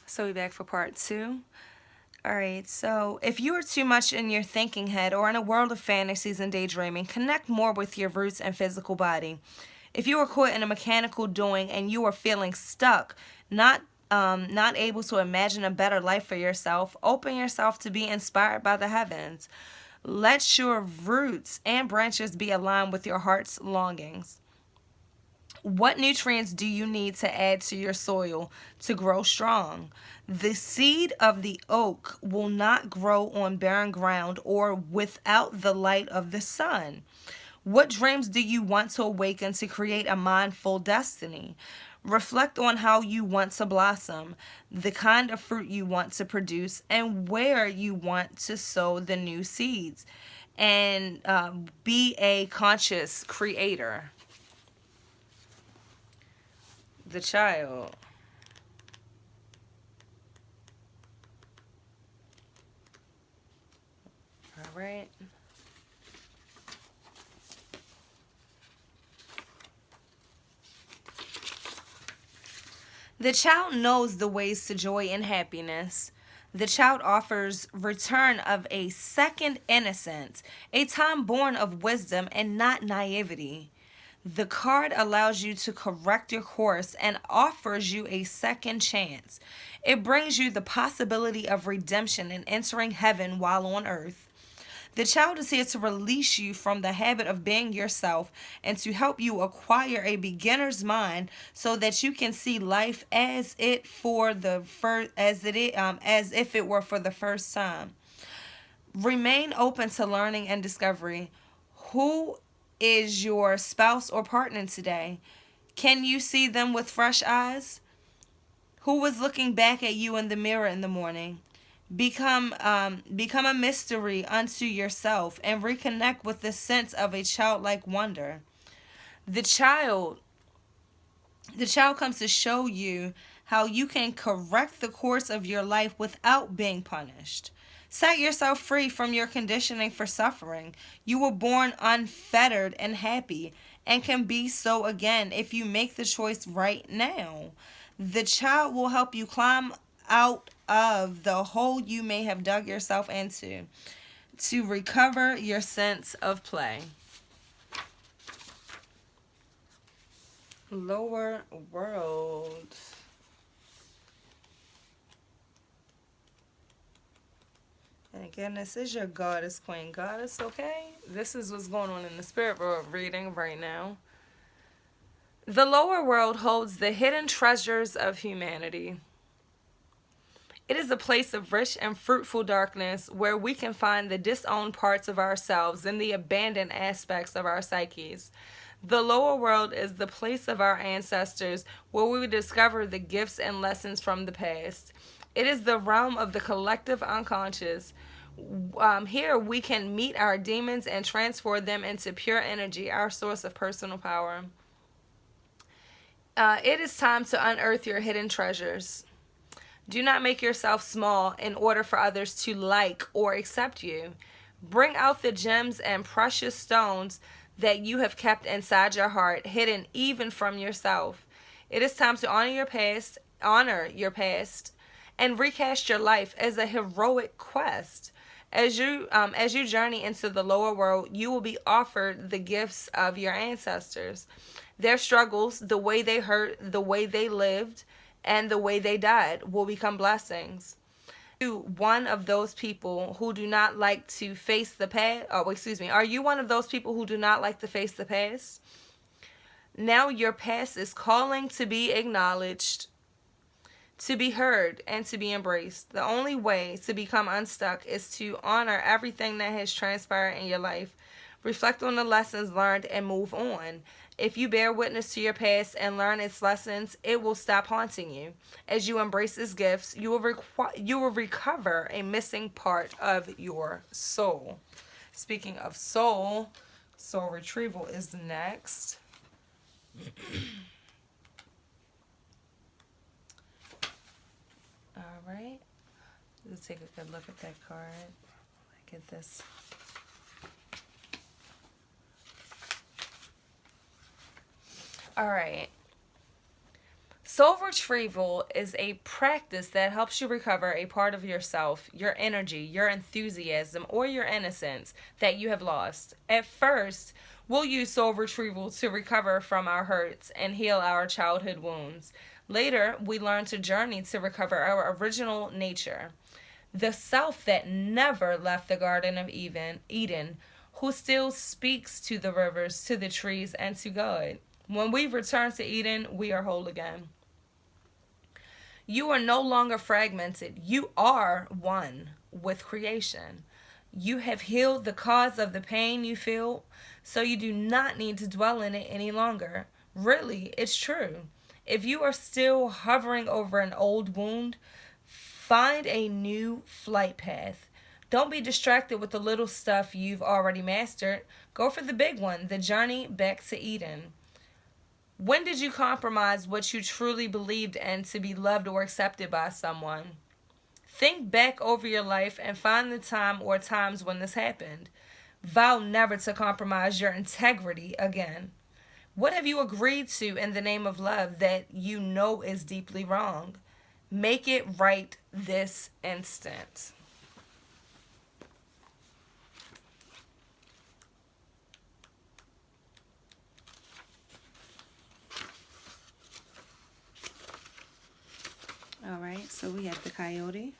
So we back for part 2. Alright, so if you are too much in your thinking head or in a world of fantasies and daydreaming, connect more with your roots and physical body. If you are caught in a mechanical doing and you are feeling stuck, not able to imagine a better life for yourself, open yourself to be inspired by the heavens. Let your roots and branches be aligned with your heart's longings. What nutrients do you need to add to your soil to grow strong? The seed of the oak will not grow on barren ground or without the light of the sun. What dreams do you want to awaken to create a mindful destiny? Reflect on how you want to blossom, the kind of fruit you want to produce, and where you want to sow the new seeds. And be a conscious creator. The child. All right. The child knows the ways to joy and happiness. The child offers return of a second innocence, a time born of wisdom and not naivety. The card allows you to correct your course and offers you a second chance. It brings you the possibility of redemption and entering heaven while on earth. The child is here to release you from the habit of being yourself and to help you acquire a beginner's mind so that you can see life as it for the first as if it were for the first time. Remain open to learning and discovery. Who is your spouse or partner today? Can you see them with fresh eyes? Who was looking back at you in the mirror in the morning? Become a mystery unto yourself and reconnect with the sense of a childlike wonder. The child, the child comes to show you how you can correct the course of your life without being punished. Set yourself free from your conditioning for suffering. You were born unfettered and happy and can be so again if you make the choice right now. The child will help you climb out of the hole you may have dug yourself into to recover your sense of play. Lower world. And again, this is your goddess, queen goddess, okay? This is what's going on in the spirit world reading right now. The lower world holds the hidden treasures of humanity. It is a place of rich and fruitful darkness where we can find the disowned parts of ourselves and the abandoned aspects of our psyches. The lower world is the place of our ancestors where we discover the gifts and lessons from the past. It is the realm of the collective unconscious. Here we can meet our demons and transform them into pure energy, our source of personal power. It is time to unearth your hidden treasures. Do not make yourself small in order for others to like or accept you. Bring out the gems and precious stones that you have kept inside your heart, hidden even from yourself. It is time to honor your past, and recast your life as a heroic quest. As you journey into the lower world, you will be offered the gifts of your ancestors, their struggles, the way they hurt, the way they lived, and the way they died will become blessings. One of those people who do not like to face the past. Oh, excuse me. Are you one of those people who do not like to face the past? Now your past is calling to be acknowledged, to be heard, and to be embraced. The only way to become unstuck is to honor everything that has transpired in your life. Reflect on the lessons learned and move on. If you bear witness to your past and learn its lessons, it will stop haunting you. As you embrace its gifts, you will recover a missing part of your soul. Speaking of soul, soul retrieval is next. All right. Let's take a good look at that card. Look at this. All right. Soul retrieval is a practice that helps you recover a part of yourself, your energy, your enthusiasm, or your innocence that you have lost. At first, we'll use soul retrieval to recover from our hurts and heal our childhood wounds. Later, we learn to journey to recover our original nature, the self that never left the Garden of Eden, who still speaks to the rivers, to the trees, and to God. When we return to Eden, we are whole again. You are no longer fragmented. You are one with creation. You have healed the cause of the pain you feel, so you do not need to dwell in it any longer. Really, it's true. If you are still hovering over an old wound, find a new flight path. Don't be distracted with the little stuff you've already mastered. Go for the big one, the journey back to Eden. When did you compromise what you truly believed in to be loved or accepted by someone? Think back over your life and find the time or times when this happened. Vow never to compromise your integrity again. What have you agreed to in the name of love that you know is deeply wrong? Make it right this instant. All right, so we have the coyote.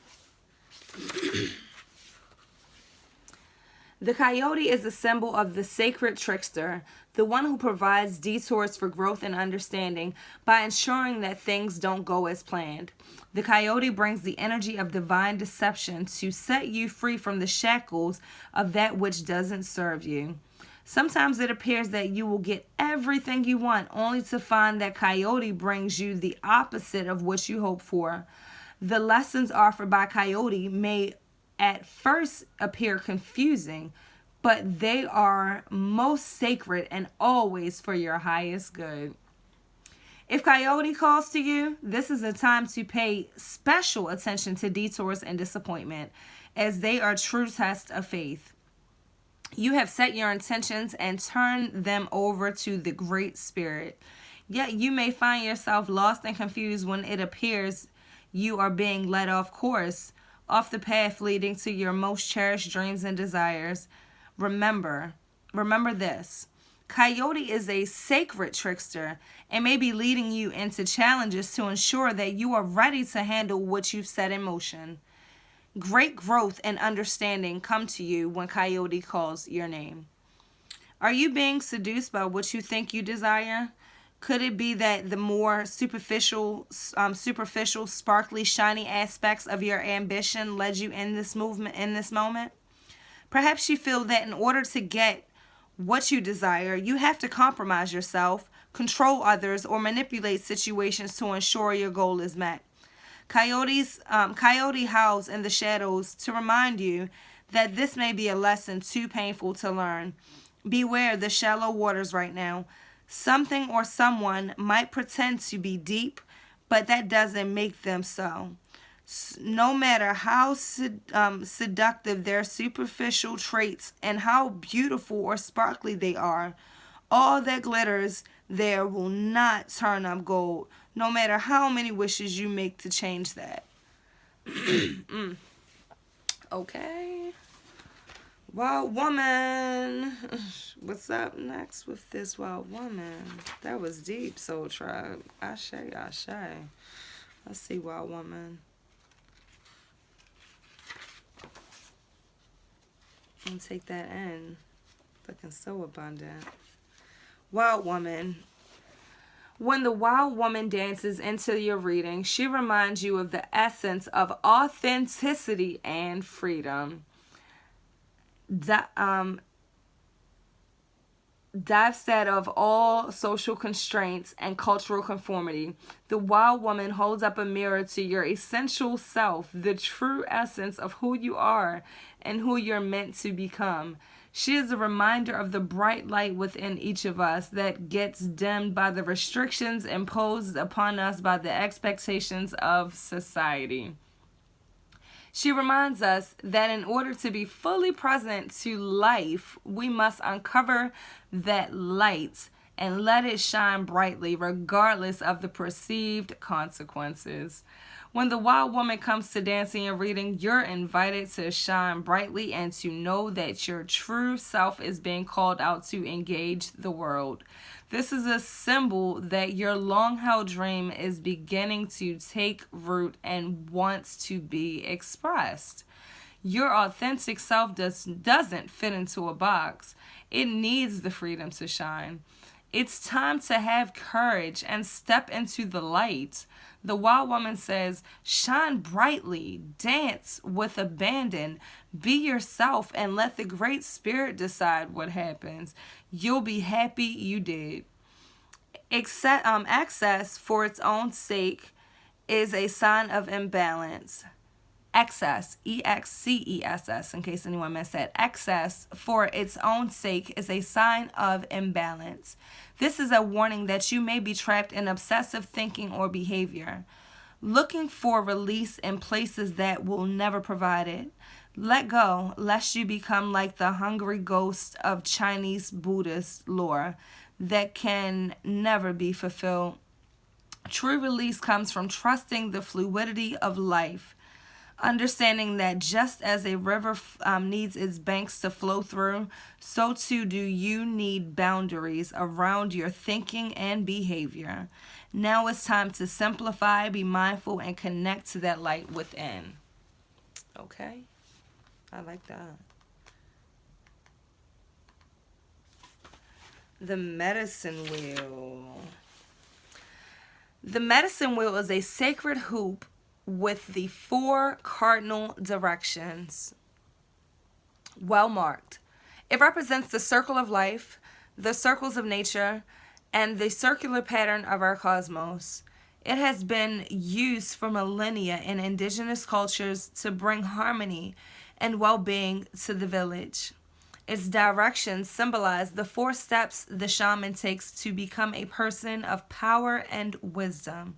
The coyote is a symbol of the sacred trickster, the one who provides detours for growth and understanding by ensuring that things don't go as planned. The coyote brings the energy of divine deception to set you free from the shackles of that which doesn't serve you. Sometimes it appears that you will get everything you want, only to find that coyote brings you the opposite of what you hope for. The lessons offered by coyote may at first appear confusing, but they are most sacred and always for your highest good. If coyote calls to you, this is a time to pay special attention to detours and disappointment, as they are true tests of faith. You have set your intentions and turned them over to the Great Spirit. Yet you may find yourself lost and confused when it appears you are being led off course, off the path leading to your most cherished dreams and desires. Remember this. Coyote is a sacred trickster and may be leading you into challenges to ensure that you are ready to handle what you've set in motion. Great growth and understanding come to you when coyote calls your name. Are you being seduced by what you think you desire? Could it be that the more superficial, sparkly, shiny aspects of your ambition led you in this moment? Perhaps you feel that in order to get what you desire, you have to compromise yourself, control others, or manipulate situations to ensure your goal is met. Coyote howls in the shadows to remind you that this may be a lesson too painful to learn. Beware the shallow waters right now. Something or someone might pretend to be deep, but that doesn't make them so. No matter how seductive their superficial traits and how beautiful or sparkly they are, all that glitters there will not turn up gold, no matter how many wishes you make to change that. Okay. Wild woman. What's up next with this wild woman? That was deep, Soul Tribe. Ashe, ashe. Let's see, wild woman. And take that in. Looking so abundant. Wild woman. When the wild woman dances into your reading, she reminds you of the essence of authenticity and freedom. Divested of all social constraints and cultural conformity, the wild woman holds up a mirror to your essential self, the true essence of who you are and who you're meant to become. She is a reminder of the bright light within each of us that gets dimmed by the restrictions imposed upon us by the expectations of society. She reminds us that in order to be fully present to life, we must uncover that light and let it shine brightly regardless of the perceived consequences. When the wild woman comes to dancing and reading, you're invited to shine brightly and to know that your true self is being called out to engage the world. This is a symbol that your long-held dream is beginning to take root and wants to be expressed. Your authentic self doesn't fit into a box. It needs the freedom to shine. It's time to have courage and step into the light. The wild woman says, shine brightly, dance with abandon, be yourself, and let the Great Spirit decide what happens. You'll be happy you did. Excess for its own sake is a sign of imbalance. Excess, EXCESS, in case anyone missed that. Excess for its own sake is a sign of imbalance. This is a warning that you may be trapped in obsessive thinking or behavior, looking for release in places that will never provide it. Let go, lest you become like the hungry ghost of Chinese Buddhist lore that can never be fulfilled. True release comes from trusting the fluidity of life, understanding that just as a river needs its banks to flow through, so too do you need boundaries around your thinking and behavior. Now it's time to simplify, be mindful, and connect to that light within. Okay? I like that. The medicine wheel. The medicine wheel is a sacred hoop with the 4 cardinal directions well marked. It represents the circle of life, the circles of nature, and the circular pattern of our cosmos. It has been used for millennia in indigenous cultures to bring harmony and well-being to the village. Its directions symbolize the 4 steps the shaman takes to become a person of power and wisdom.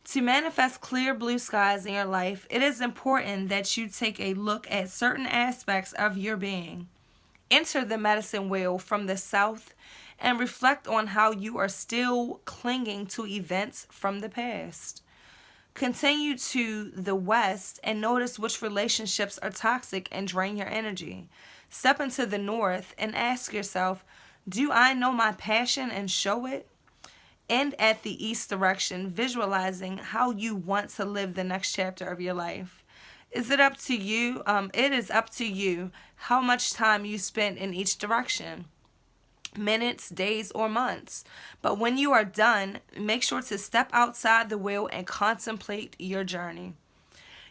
To manifest clear blue skies in your life, it is important that you take a look at certain aspects of your being. Enter the medicine wheel from the south and reflect on how you are still clinging to events from the past. Continue to the west and notice which relationships are toxic and drain your energy. Step into the north and ask yourself, do I know my passion and show it? End at the east direction, visualizing how you want to live the next chapter of your life. Is it up to you? It is up to you how much time you spend in each direction. Minutes, days, or months. But when you are done, make sure to step outside the wheel and contemplate your journey.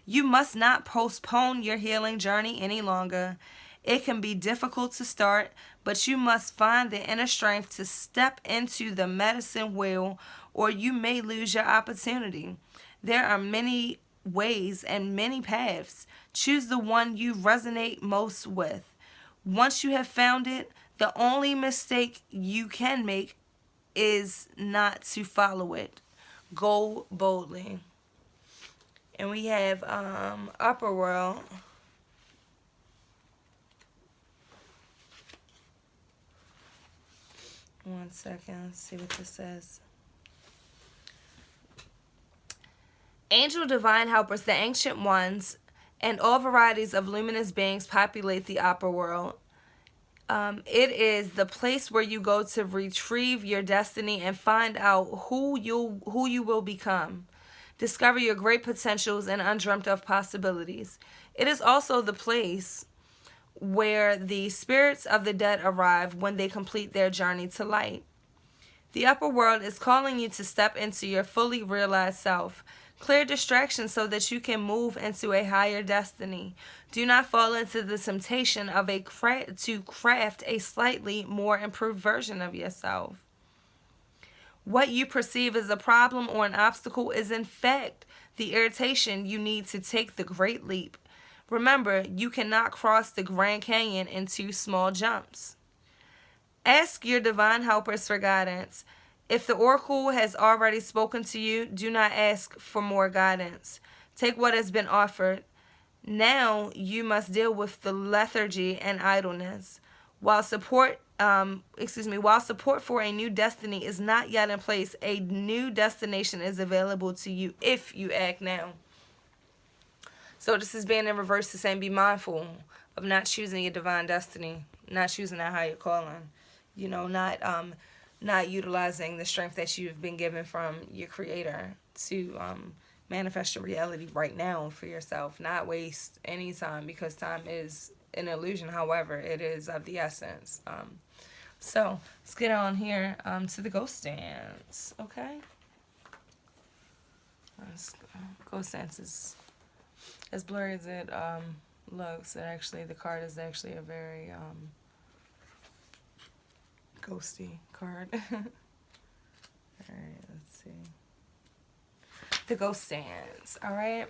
You must not postpone your healing journey any longer. It can be difficult to start, but you must find the inner strength to step into the medicine wheel, or you may lose your opportunity. There are many ways and many paths. Choose the one you resonate most with. Once you have found it, the only mistake you can make is not to follow it. Go boldly. And we have Upper World. One second, let's see what this says. Angel divine helpers, the ancient ones, and all varieties of luminous beings populate the upper world. It is the place where you go to retrieve your destiny and find out who you will become. Discover your great potentials and undreamt of possibilities. It is also the place where the spirits of the dead arrive when they complete their journey to light. The upper world is calling you to step into your fully realized self. Clear distractions so that you can move into a higher destiny. Do not fall into the temptation of to craft a slightly more improved version of yourself. What you perceive as a problem or an obstacle is in fact the irritation you need to take the great leap. Remember, you cannot cross the Grand Canyon in 2 small jumps. Ask your divine helpers for guidance. If the oracle has already spoken to you, do not ask for more guidance. Take what has been offered. Now you must deal with the lethargy and idleness. While support while support for a new destiny is not yet in place, a new destination is available to you if you act now. So this is being in reverse to saying be mindful of not choosing your divine destiny, not choosing that higher calling, not utilizing the strength that you've been given from your creator to manifest your reality right now for yourself, not waste any time, because time is an illusion. However, it is of the essence. So let's get on here to the ghost dance, okay? Ghost dance is as blurry as it looks. The card is actually a very ghosty card. Alright, let's see. The ghost dance, alright?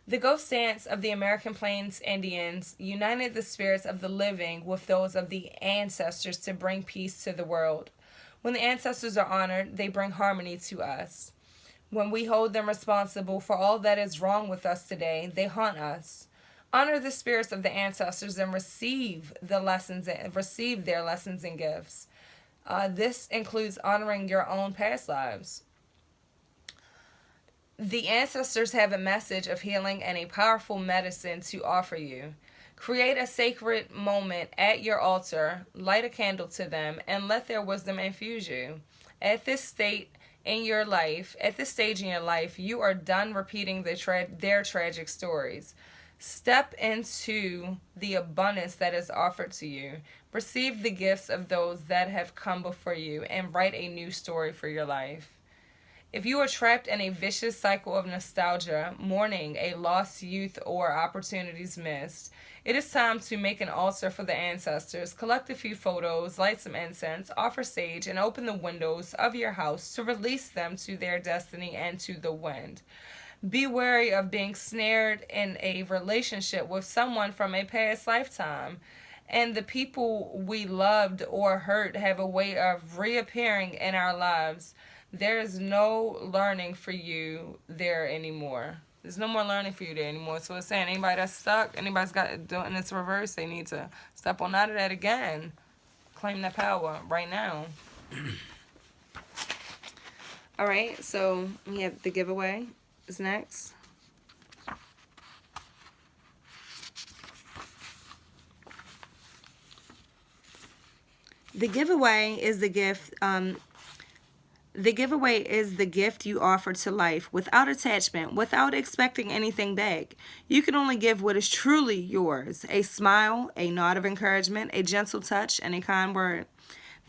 The ghost dance of the American Plains Indians united the spirits of the living with those of the ancestors to bring peace to the world. When the ancestors are honored, they bring harmony to us. When we hold them responsible for all that is wrong with us today, they haunt us. Honor the spirits of the ancestors and receive their lessons and gifts. This includes honoring your own past lives. The ancestors have a message of healing and a powerful medicine to offer you. Create a sacred moment at your altar, light a candle to them, and let their wisdom infuse you. At this stage in your life, you are done repeating their tragic stories. Step into the abundance that is offered to you. Receive the gifts of those that have come before you and write a new story for your life. If you are trapped in a vicious cycle of nostalgia, mourning a lost youth or opportunities missed, it is time to make an altar for the ancestors, collect a few photos, light some incense, offer sage, and open the windows of your house to release them to their destiny and to the wind. Be wary of being snared in a relationship with someone from a past lifetime. And the people we loved or hurt have a way of reappearing in our lives. There is no learning for you there anymore. There's no more learning for you there anymore. So it's saying anybody that's stuck, anybody's got it doing this reverse, they need to step on out of that again. Claim that power right now. All right, so we have the giveaway is next. The giveaway is the gift. The giveaway is the gift you offer to life without attachment, without expecting anything back. You can only give what is truly yours: a smile, a nod of encouragement, a gentle touch, and a kind word.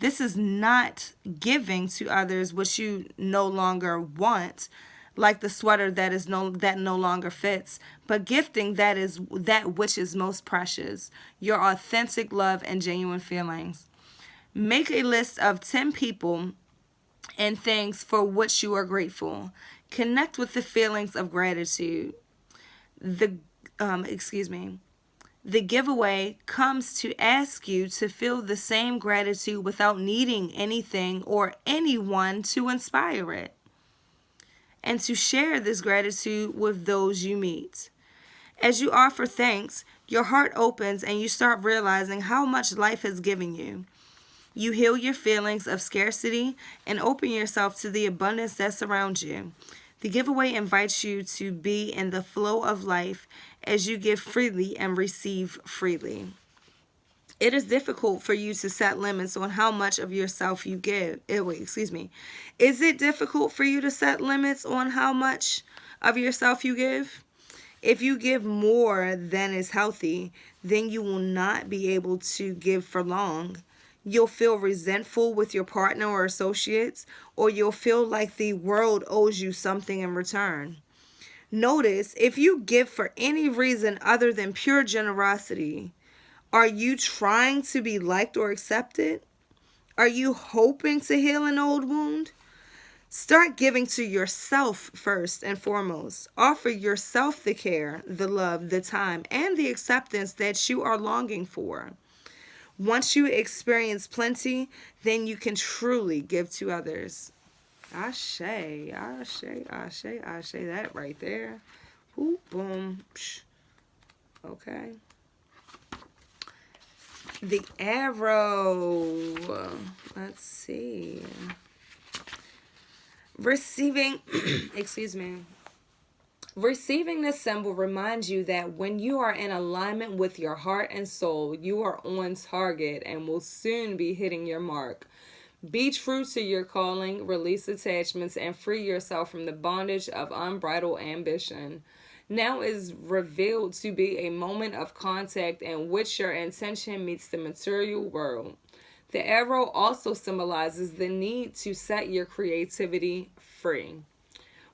This is not giving to others what you no longer want, like the sweater that no longer fits, but gifting that which is most precious: your authentic love and genuine feelings. Make a list of 10 people and things for which you are grateful. Connect with the feelings of gratitude. The giveaway comes to ask you to feel the same gratitude without needing anything or anyone to inspire it, and to share this gratitude with those you meet. As you offer thanks, your heart opens and you start realizing how much life has given you. You heal your feelings of scarcity and open yourself to the abundance that surrounds you. The giveaway invites you to be in the flow of life as you give freely and receive freely. It is difficult for you to set limits on how much of yourself you give. Is it difficult for you to set limits on how much of yourself you give? If you give more than is healthy, then you will not be able to give for long. You'll feel resentful with your partner or associates, or you'll feel like the world owes you something in return. Notice, if you give for any reason other than pure generosity, are you trying to be liked or accepted? Are you hoping to heal an old wound? Start giving to yourself first and foremost. Offer yourself the care, the love, the time, and the acceptance that you are longing for. Once you experience plenty, then you can truly give to others. Ashe, ashe, ashe, ashe, that right there. Ooh, boom. Psh. Okay. The arrow. Let's see. Receiving, excuse me. Receiving this symbol reminds you that when you are in alignment with your heart and soul, you are on target and will soon be hitting your mark. Be true to your calling, release attachments, and free yourself from the bondage of unbridled ambition. Now is revealed to be a moment of contact in which your intention meets the material world. The arrow also symbolizes the need to set your creativity free.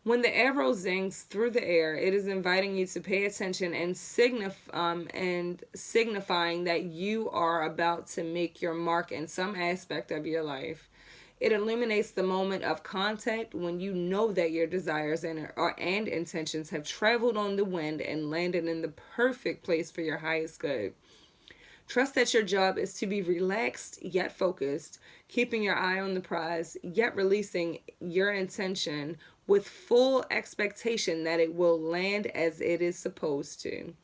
When the arrow zings through the air, it is inviting you to pay attention and signifying that you are about to make your mark in some aspect of your life. It illuminates the moment of contact when you know that your desires and intentions have traveled on the wind and landed in the perfect place for your highest good. Trust that your job is to be relaxed yet focused, keeping your eye on the prize, yet releasing your intention with full expectation that it will land as it is supposed to.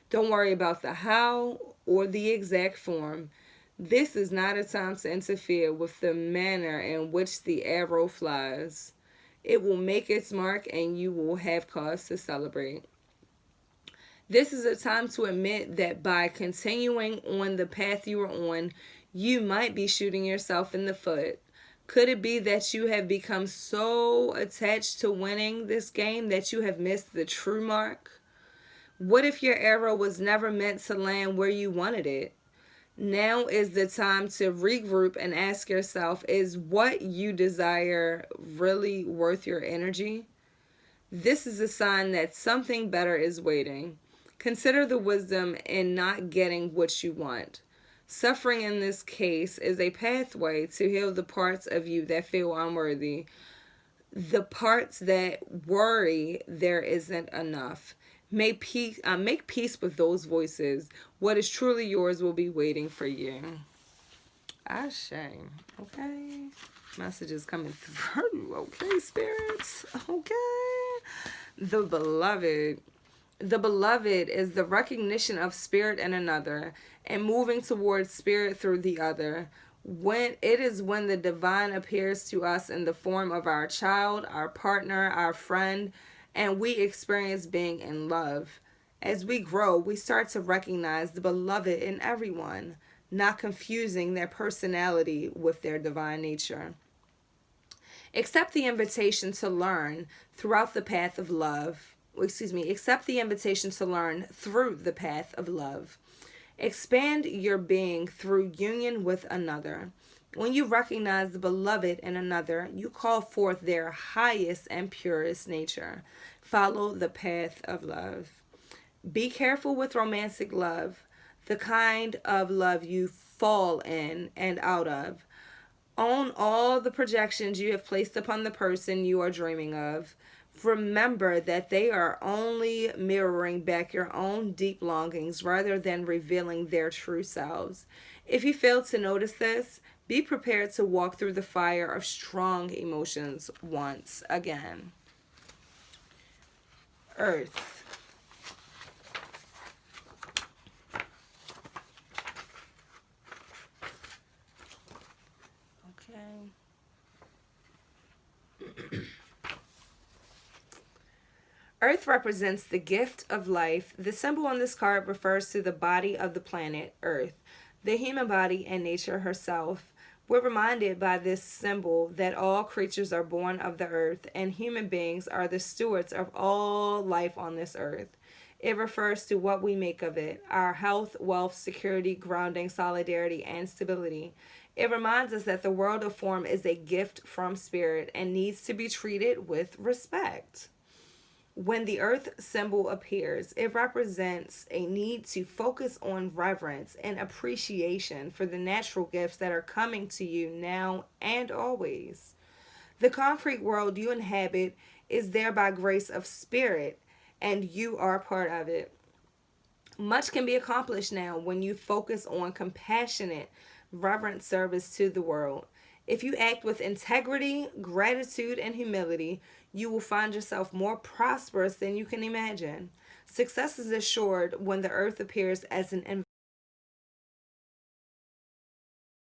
Don't worry about the how or the exact form. This is not a time to interfere with the manner in which the arrow flies. It will make its mark and you will have cause to celebrate. This is a time to admit that by continuing on the path you are on, you might be shooting yourself in the foot. Could it be that you have become so attached to winning this game that you have missed the true mark? What if your arrow was never meant to land where you wanted it? Now is the time to regroup and ask yourself, is what you desire really worth your energy? This is a sign that something better is waiting. Consider the wisdom in not getting what you want. Suffering in this case is a pathway to heal the parts of you that feel unworthy, the parts that worry there isn't enough. Make peace with those voices. What is truly yours will be waiting for you. Ashe. Okay. Messages coming through. Okay, spirits. Okay. The beloved. The beloved is the recognition of spirit in another and moving towards spirit through the other. When the divine appears to us in the form of our child, our partner, our friend, and we experience being in love. As we grow, we start to recognize the beloved in everyone, not confusing their personality with their divine nature. Accept the invitation to learn throughout the path of love. Accept the invitation to learn through the path of love. Expand your being through union with another. When you recognize the beloved in another, you call forth their highest and purest nature. Follow the path of love. Be careful with romantic love, the kind of love you fall in and out of. Own all the projections you have placed upon the person you are dreaming of. Remember that they are only mirroring back your own deep longings rather than revealing their true selves. If you fail to notice this, be prepared to walk through the fire of strong emotions once again. Earth. Okay. Earth represents the gift of life. The symbol on this card refers to the body of the planet Earth, the human body, and nature herself. We're reminded by this symbol that all creatures are born of the earth, and human beings are the stewards of all life on this earth. It refers to what we make of it, our health, wealth, security, grounding, solidarity, and stability. It reminds us that the world of form is a gift from spirit and needs to be treated with respect. When the earth symbol appears, it represents a need to focus on reverence and appreciation for the natural gifts that are coming to you now and always. The concrete world you inhabit is there by grace of spirit, and you are part of it. Much can be accomplished now when you focus on compassionate, reverent service to the world. If you act with integrity, gratitude, and humility, you will find yourself more prosperous than you can imagine. Success is assured when the earth appears as an